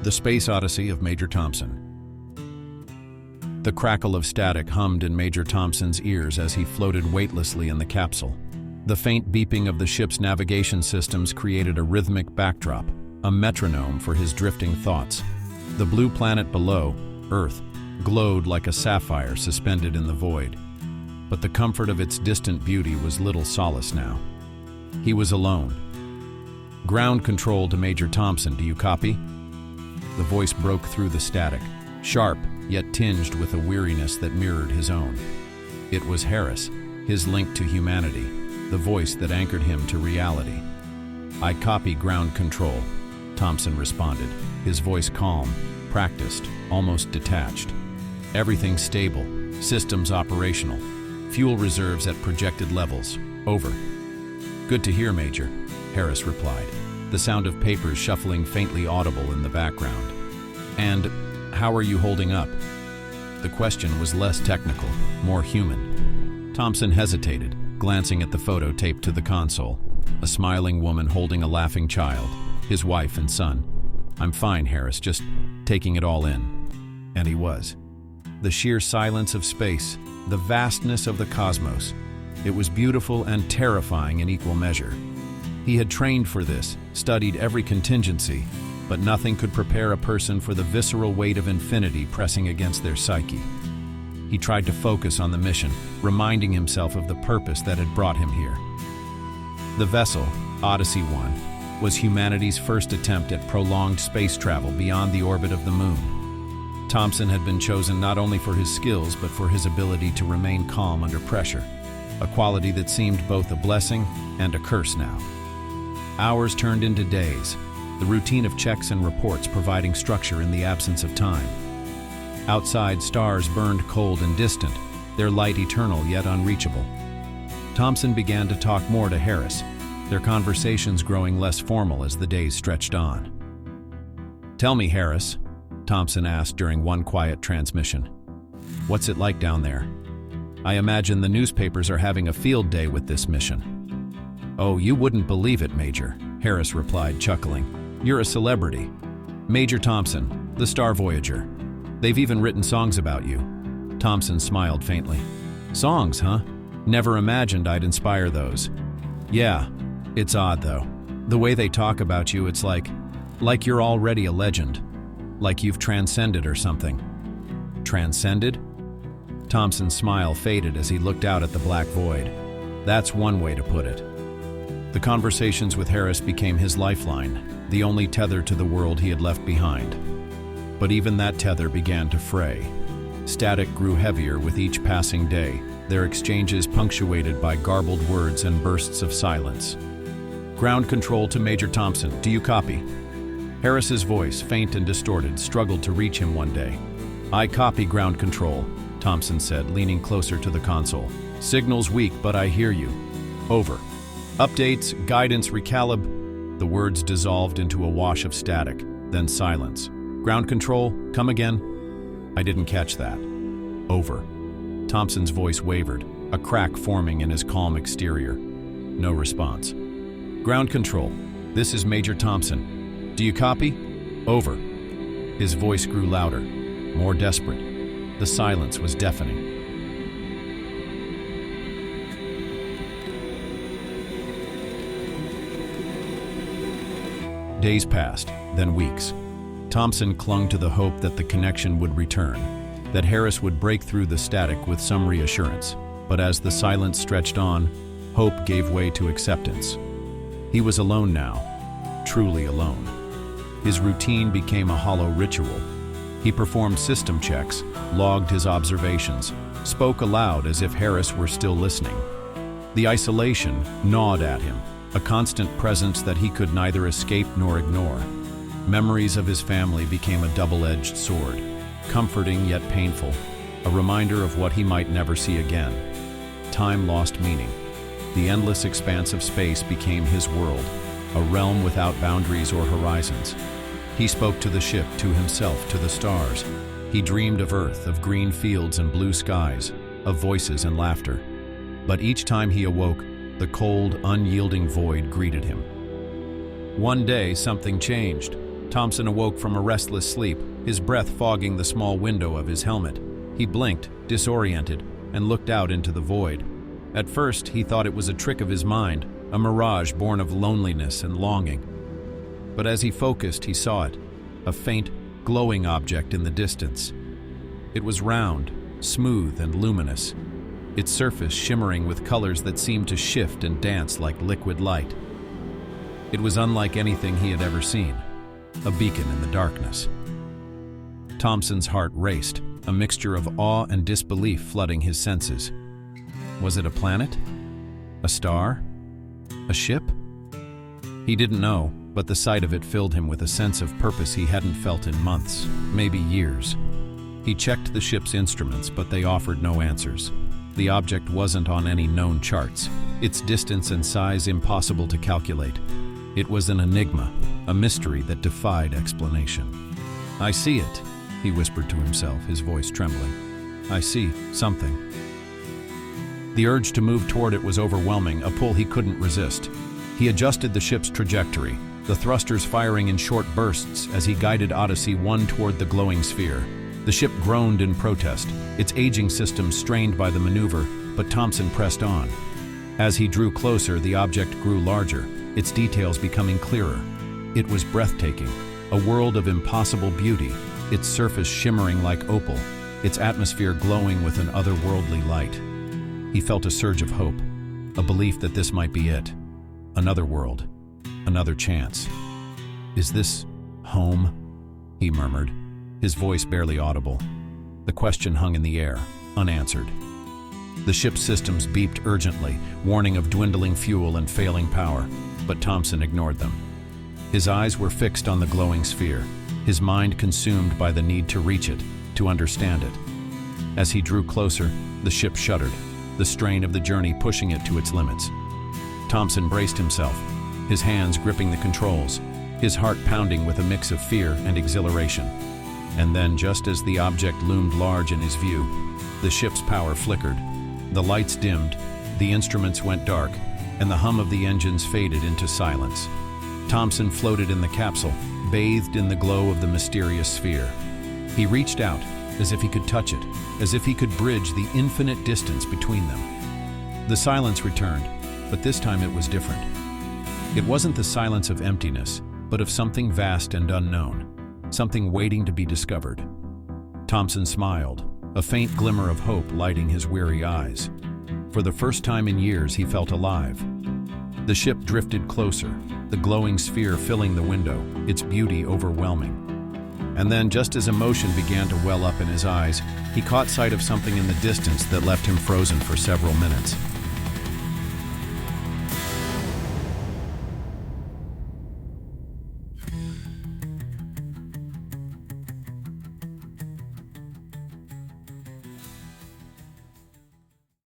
The Space Odyssey of Major Thomson. The crackle of static hummed in Major Thomson's ears as he floated weightlessly in the capsule. The faint beeping of the ship's navigation systems created a rhythmic backdrop, a metronome for his drifting thoughts. The blue planet below, Earth, glowed like a sapphire suspended in the void. But the comfort of its distant beauty was little solace now. He was alone. "Ground control to Major Thomson, do you copy?" The voice broke through the static, sharp yet tinged with a weariness that mirrored his own. It was Harris, his link to humanity, the voice that anchored him to reality. "I copy ground control," Thomson responded, his voice calm, practiced, almost detached. "Everything stable, systems operational, fuel reserves at projected levels, over." "Good to hear, Major," Harris replied, the sound of papers shuffling faintly audible in the background. "And how are you holding up?" The question was less technical, more human. Thomson hesitated, glancing at the photo taped to the console. A smiling woman holding a laughing child, his wife and son. "I'm fine, Harris, just taking it all in." And he was. The sheer silence of space, the vastness of the cosmos. It was beautiful and terrifying in equal measure. He had trained for this, studied every contingency, but nothing could prepare a person for the visceral weight of infinity pressing against their psyche. He tried to focus on the mission, reminding himself of the purpose that had brought him here. The vessel, Odyssey 1, was humanity's first attempt at prolonged space travel beyond the orbit of the moon. Thomson had been chosen not only for his skills but for his ability to remain calm under pressure, a quality that seemed both a blessing and a curse now. Hours turned into days, the routine of checks and reports providing structure in the absence of time. Outside, stars burned cold and distant, their light eternal yet unreachable. Thomson began to talk more to Harris, their conversations growing less formal as the days stretched on. "Tell me, Harris," Thomson asked during one quiet transmission, "what's it like down there? I imagine the newspapers are having a field day with this mission." "Oh, you wouldn't believe it, Major," Harris replied, chuckling. "You're a celebrity. Major Thomson, the Star Voyager. They've even written songs about you." Thomson smiled faintly. "Songs, huh? Never imagined I'd inspire those." "Yeah, it's odd though. The way they talk about you, it's like you're already a legend. Like you've transcended or something." "Transcended?" Thomson's smile faded as he looked out at the black void. That's one way to put it. The conversations with Harris became his lifeline, the only tether to the world he had left behind. But even that tether began to fray. Static grew heavier with each passing day, their exchanges punctuated by garbled words and bursts of silence. "Ground control to Major Thomson, do you copy?" Harris's voice, faint and distorted, struggled to reach him one day. "I copy ground control," Thomson said, leaning closer to the console. "Signal's weak, but I hear you. Over. Updates, guidance, recalib." The words dissolved into a wash of static, then silence. "Ground control, come again." "I didn't catch that." "Over." Thomson's voice wavered, a crack forming in his calm exterior. No response. "Ground control, this is Major Thomson. Do you copy?" "Over." His voice grew louder, more desperate. The silence was deafening. Days passed, then weeks. Thomson clung to the hope that the connection would return, that Harris would break through the static with some reassurance. But as the silence stretched on, hope gave way to acceptance. He was alone now, truly alone. His routine became a hollow ritual. He performed system checks, logged his observations, spoke aloud as if Harris were still listening. The isolation gnawed at him, a constant presence that he could neither escape nor ignore. Memories of his family became a double-edged sword, comforting yet painful, a reminder of what he might never see again. Time lost meaning. The endless expanse of space became his world, a realm without boundaries or horizons. He spoke to the ship, to himself, to the stars. He dreamed of Earth, of green fields and blue skies, of voices and laughter. But each time he awoke, the cold, unyielding void greeted him. One day, something changed. Thomson awoke from a restless sleep, his breath fogging the small window of his helmet. He blinked, disoriented, and looked out into the void. At first, he thought it was a trick of his mind, a mirage born of loneliness and longing. But as he focused, he saw it, a faint, glowing object in the distance. It was round, smooth, and luminous, its surface shimmering with colors that seemed to shift and dance like liquid light. It was unlike anything he had ever seen, a beacon in the darkness. Thomson's heart raced, a mixture of awe and disbelief flooding his senses. Was it a planet? A star? A ship? He didn't know, but the sight of it filled him with a sense of purpose he hadn't felt in months, maybe years. He checked the ship's instruments, but they offered no answers. The object wasn't on any known charts, its distance and size impossible to calculate. It was an enigma, a mystery that defied explanation. "I see it," he whispered to himself, his voice trembling. "I see something." The urge to move toward it was overwhelming, a pull he couldn't resist. He adjusted the ship's trajectory, the thrusters firing in short bursts as he guided Odyssey one toward the glowing sphere. The ship groaned in protest, its aging systems strained by the maneuver, but Thomson pressed on. As he drew closer, the object grew larger, its details becoming clearer. It was breathtaking, a world of impossible beauty, its surface shimmering like opal, its atmosphere glowing with an otherworldly light. He felt a surge of hope, a belief that this might be it. Another world, another chance. "Is this home?" he murmured, his voice barely audible. The question hung in the air, unanswered. The ship's systems beeped urgently, warning of dwindling fuel and failing power, but Thomson ignored them. His eyes were fixed on the glowing sphere, his mind consumed by the need to reach it, to understand it. As he drew closer, the ship shuddered, the strain of the journey pushing it to its limits. Thomson braced himself, his hands gripping the controls, his heart pounding with a mix of fear and exhilaration. And then, just as the object loomed large in his view, the ship's power flickered. The lights dimmed, the instruments went dark, and the hum of the engines faded into silence. Thomson floated in the capsule, bathed in the glow of the mysterious sphere. He reached out, as if he could touch it, as if he could bridge the infinite distance between them. The silence returned, but this time it was different. It wasn't the silence of emptiness, but of something vast and unknown, something waiting to be discovered. Thomson smiled, a faint glimmer of hope lighting his weary eyes. For the first time in years, he felt alive. The ship drifted closer, the glowing sphere filling the window, its beauty overwhelming. And then, just as emotion began to well up in his eyes, he caught sight of something in the distance that left him frozen for several minutes.